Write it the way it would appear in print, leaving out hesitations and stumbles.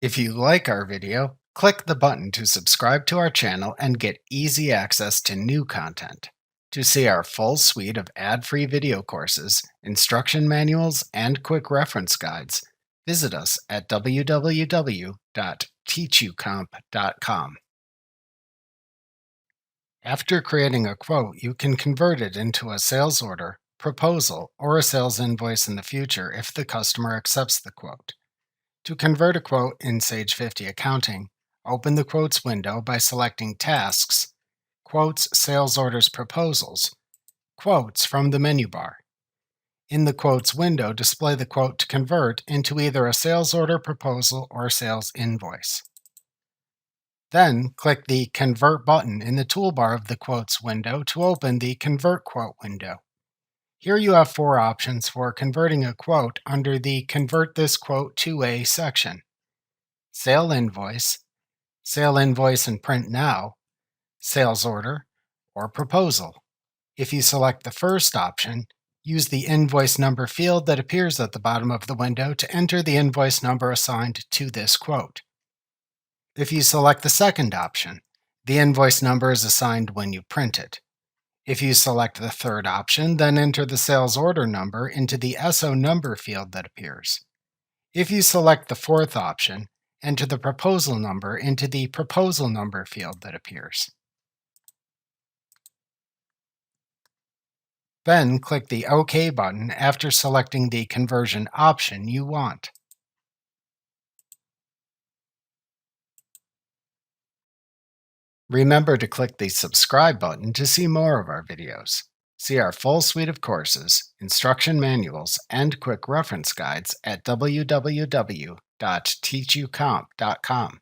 If you like our video, click the button to subscribe to our channel and get easy access to new content. To see our full suite of ad-free video courses, instruction manuals, and quick reference guides, visit us at www.teachucomp.com. After creating a quote, you can convert it into a sales order, proposal, or a sales invoice in the future if the customer accepts the quote. To convert a quote in Sage 50 Accounting, open the Quotes window by selecting Tasks, Quotes, Sales Orders, Proposals, Quotes from the menu bar. In the Quotes window, display the quote to convert into either a sales order, proposal, or sales invoice. Then, click the Convert button in the toolbar of the Quotes window to open the Convert Quote window. Here you have four options for converting a quote under the Convert this quote to a section: Sale Invoice and Print Now, Sales Order, or Proposal. If you select the first option, use the invoice number field that appears at the bottom of the window to enter the invoice number assigned to this quote. If you select the second option, the invoice number is assigned when you print it. If you select the third option, then enter the sales order number into the SO number field that appears. If you select the fourth option, enter the proposal number into the proposal number field that appears. Then click the OK button after selecting the conversion option you want. Remember to click the subscribe button to see more of our videos. See our full suite of courses, instruction manuals, and quick reference guides at www.teachucomp.com.